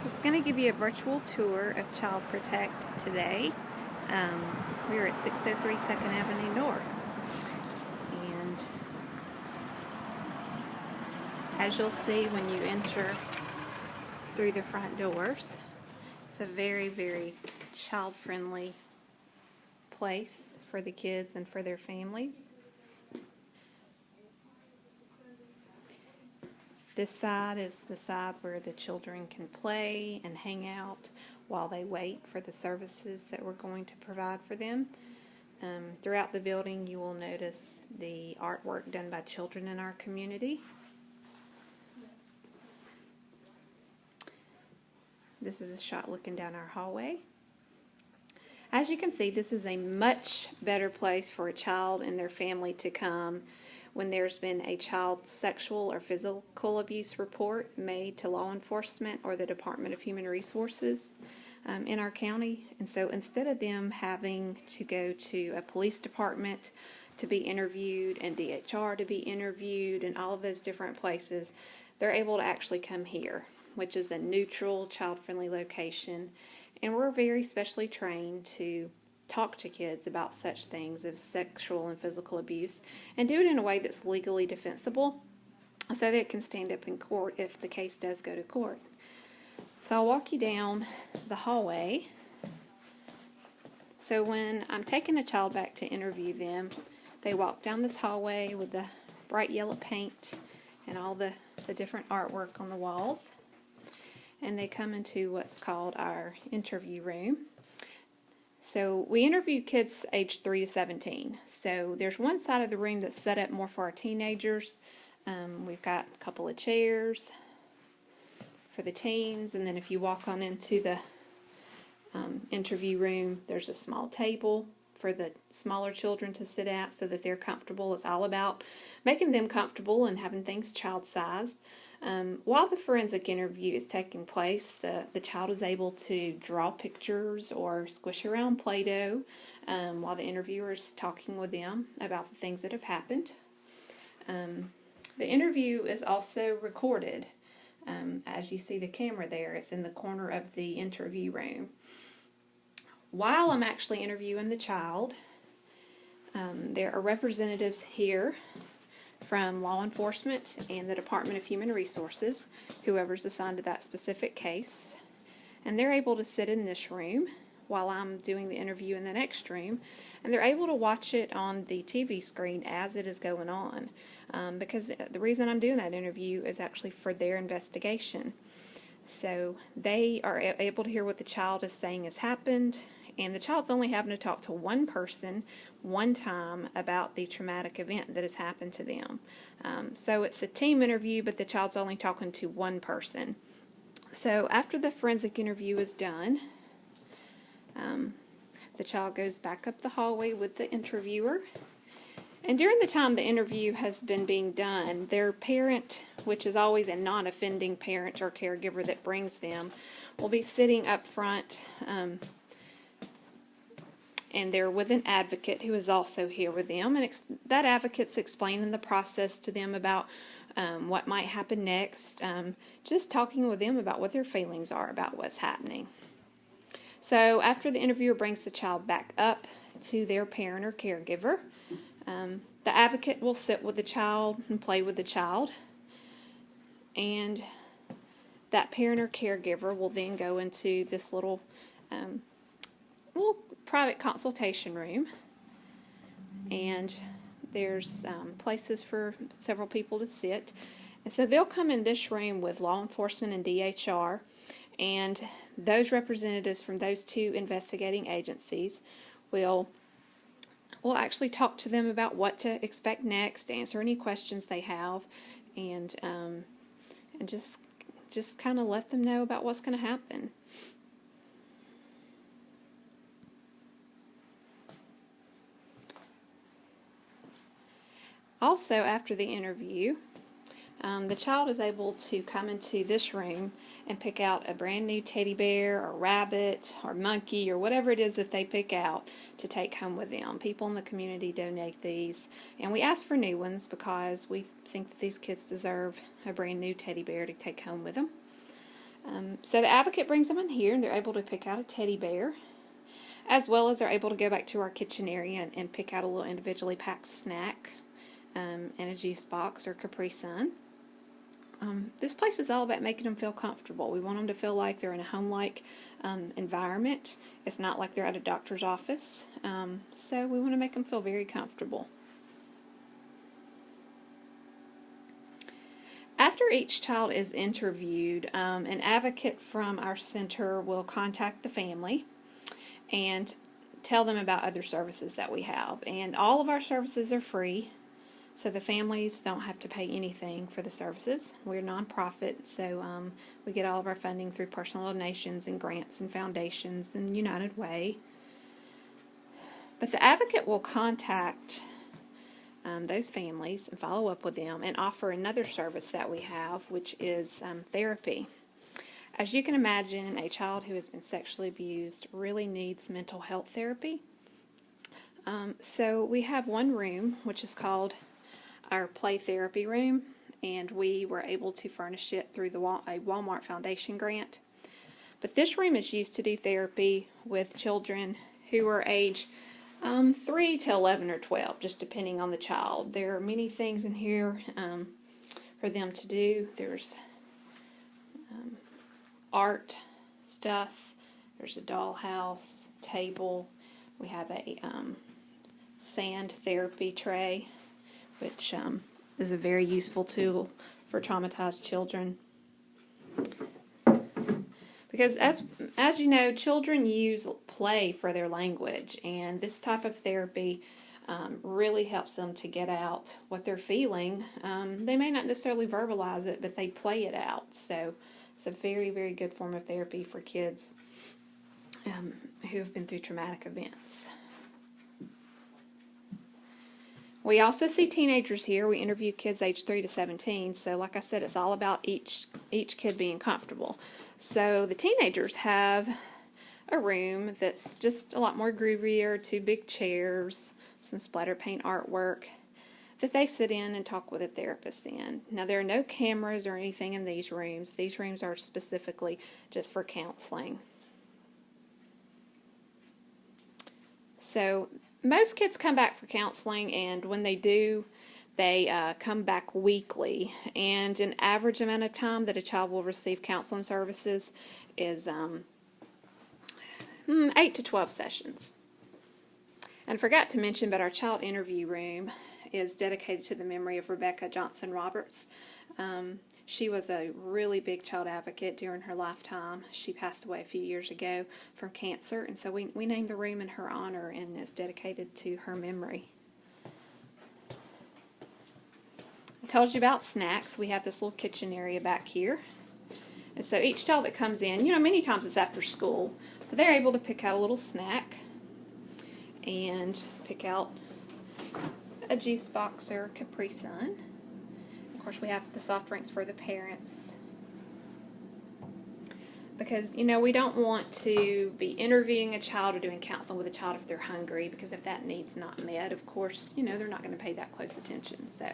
It's going to give you a virtual tour of Child Protect today. We're at 603 2nd Avenue North. And as you'll see when you enter through the front doors, it's a very, very child-friendly place for the kids and for their families. This side is the side where the children can play and hang out while they wait for the services that we're going to provide for them. Throughout the building, you will notice the artwork done by children in our community. This is a shot looking down our hallway. As you can see, this is a much better place for a child and their family to come when there's been a child sexual or physical abuse report made to law enforcement or the Department of Human Resources in our county. And so instead of them having to go to a police department to be interviewed and DHR to be interviewed and all of those different places, they're able to actually come here, which is a neutral, child-friendly location. And we're very specially trained to talk to kids about such things as sexual and physical abuse and do it in a way that's legally defensible so that it can stand up in court if the case does go to court. So I'll walk you down the hallway. So when I'm taking a child back to interview them, they walk down this hallway with the bright yellow paint and all the different artwork on the walls. And they come into what's called our interview room. So we interview kids aged 3 to 17. So there's one side of the room that's set up more for our teenagers. We've got a couple of chairs for the teens, and then if you walk on into the interview room, there's a small table for the smaller children to sit at so that they're comfortable. It's all about making them comfortable and having things child-sized. While the forensic interview is taking place, the child is able to draw pictures or squish around Play-Doh while the interviewer is talking with them about the things that have happened. The interview is also recorded. As you see the camera there, it's in the corner of the interview room. While I'm actually interviewing the child, there are representatives here from law enforcement and the Department of Human Resources, whoever's assigned to that specific case. And they're able to sit in this room while I'm doing the interview in the next room, and they're able to watch it on the TV screen as it is going on, because the reason I'm doing that interview is actually for their investigation. So they are able to hear what the child is saying has happened, and the child's only having to talk to one person one time about the traumatic event that has happened to them. So it's a team interview, but the child's only talking to one person. So after the forensic interview is done, the child goes back up the hallway with the interviewer. And during the time the interview has been being done, their parent, which is always a non-offending parent or caregiver that brings them, will be sitting up front, and they're with an advocate who is also here with them. And that advocate's explaining the process to them about what might happen next, just talking with them about what their feelings are about what's happening. So after the interviewer brings the child back up to their parent or caregiver, the advocate will sit with the child and play with the child, and that parent or caregiver will then go into this little private consultation room, and there's places for several people to sit. And so they'll come in this room with law enforcement and DHR, and those representatives from those two investigating agencies will actually talk to them about what to expect next, answer any questions they have, and just kind of let them know about what's going to happen. Also, after the interview, the child is able to come into this room and pick out a brand new teddy bear or rabbit or monkey or whatever it is that they pick out to take home with them. People in the community donate these, and we ask for new ones because we think that these kids deserve a brand new teddy bear to take home with them. So the advocate brings them in here, and they're able to pick out a teddy bear, as well as they're able to go back to our kitchen area and pick out a little individually packed snack and a juice box or Capri Sun. This place is all about making them feel comfortable. We want them to feel like they're in a home-like environment. It's not like they're at a doctor's office. So we want to make them feel very comfortable. After each child is interviewed, an advocate from our center will contact the family and tell them about other services that we have. And all of our services are free, so the families don't have to pay anything for the services. We're nonprofit, so we get all of our funding through personal donations and grants and foundations and United Way. But the advocate will contact those families and follow up with them and offer another service that we have, which is therapy. As you can imagine, a child who has been sexually abused really needs mental health therapy. So we have one room, which is called our play therapy room, and we were able to furnish it through a Walmart Foundation grant. But this room is used to do therapy with children who are age 3 to 11 or 12, just depending on the child. There are many things in here for them to do. There's art stuff, there's a dollhouse, table, we have a sand therapy tray, which is a very useful tool for traumatized children. Because as you know, children use play for their language, and this type of therapy really helps them to get out what they're feeling. They may not necessarily verbalize it, but they play it out. So it's a very, very good form of therapy for kids who have been through traumatic events. We also see teenagers here. We interview kids age 3 to 17. So like I said, it's all about each kid being comfortable. So the teenagers have a room that's just a lot more groovier, 2 big chairs, some splatter paint artwork that they sit in and talk with a therapist in. Now there are no cameras or anything in these rooms. These rooms are specifically just for counseling. So most kids come back for counseling, and when they do, they come back weekly, and an average amount of time that a child will receive counseling services is 8 to 12 sessions. And I forgot to mention, but our child interview room is dedicated to the memory of Rebecca Johnson Roberts. She was a really big child advocate during her lifetime. She passed away a few years ago from cancer, and so we named the room in her honor, and it's dedicated to her memory. I told you about snacks. We have this little kitchen area back here. And so each child that comes in, many times it's after school, so they're able to pick out a little snack and pick out a juice box or Capri Sun. Of course, we have the soft drinks for the parents. Because, we don't want to be interviewing a child or doing counseling with a child if they're hungry, because if that need's not met, of course, they're not going to pay that close attention. So,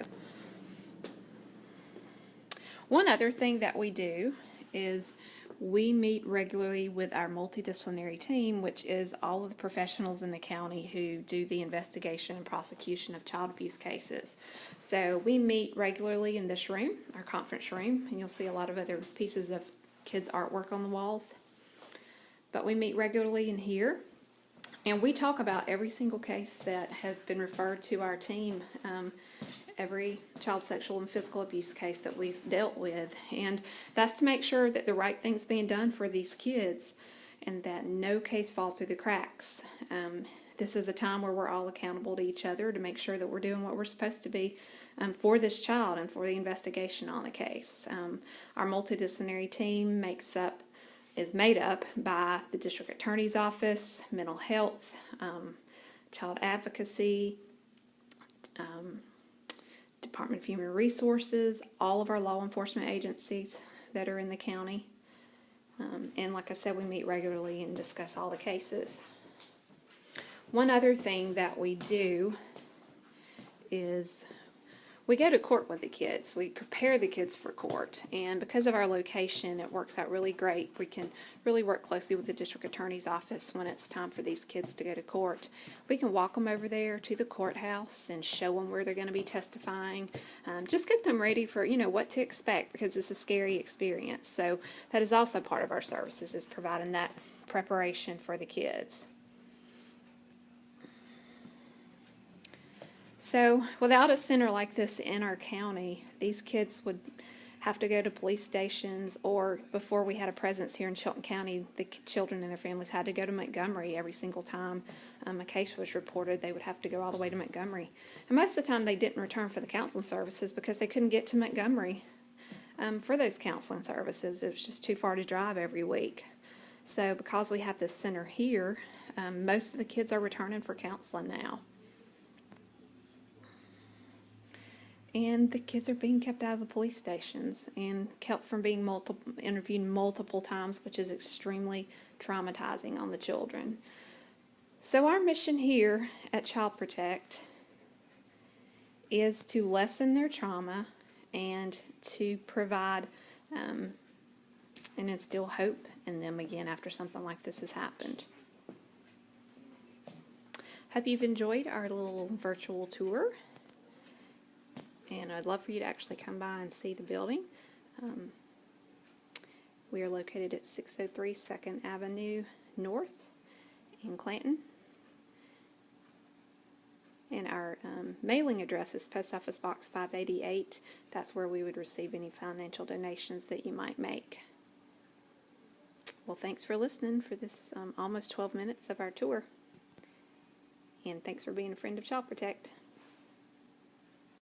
one other thing that we do is we meet regularly with our multidisciplinary team, which is all of the professionals in the county who do the investigation and prosecution of child abuse cases. So we meet regularly in this room, our conference room, and you'll see a lot of other pieces of kids' artwork on the walls. But we meet regularly in here, and we talk about every single case that has been referred to our team, every child sexual and physical abuse case that we've dealt with. And that's to make sure that the right thing's being done for these kids and that no case falls through the cracks. This is a time where we're all accountable to each other to make sure that we're doing what we're supposed to be for this child and for the investigation on the case. Our multidisciplinary team is made up by the district attorney's office, mental health, child advocacy, Department of Human Resources, all of our law enforcement agencies that are in the county. And like I said, we meet regularly and discuss all the cases. One other thing that we do is we go to court with the kids. We prepare the kids for court. And because of our location, it works out really great. We can really work closely with the district attorney's office when it's time for these kids to go to court. We can walk them over there to the courthouse and show them where they're going to be testifying. Just get them ready for, what to expect, because it's a scary experience. So that is also part of our services, is providing that preparation for the kids. So without a center like this in our county, these kids would have to go to police stations, or before we had a presence here in Chilton County, the children and their families had to go to Montgomery every single time a case was reported. They would have to go all the way to Montgomery. And most of the time they didn't return for the counseling services because they couldn't get to Montgomery for those counseling services. It was just too far to drive every week. So because we have this center here, most of the kids are returning for counseling now. And the kids are being kept out of the police stations and kept from being interviewed multiple times, which is extremely traumatizing on the children. So our mission here at Child Protect is to lessen their trauma and to provide and instill hope in them again after something like this has happened. Hope you've enjoyed our little virtual tour. And I'd love for you to actually come by and see the building. We are located at 603 2nd Avenue North in Clanton. And our mailing address is Post Office Box 588. That's where we would receive any financial donations that you might make. Well, thanks for listening for this almost 12 minutes of our tour. And thanks for being a friend of Child Protect.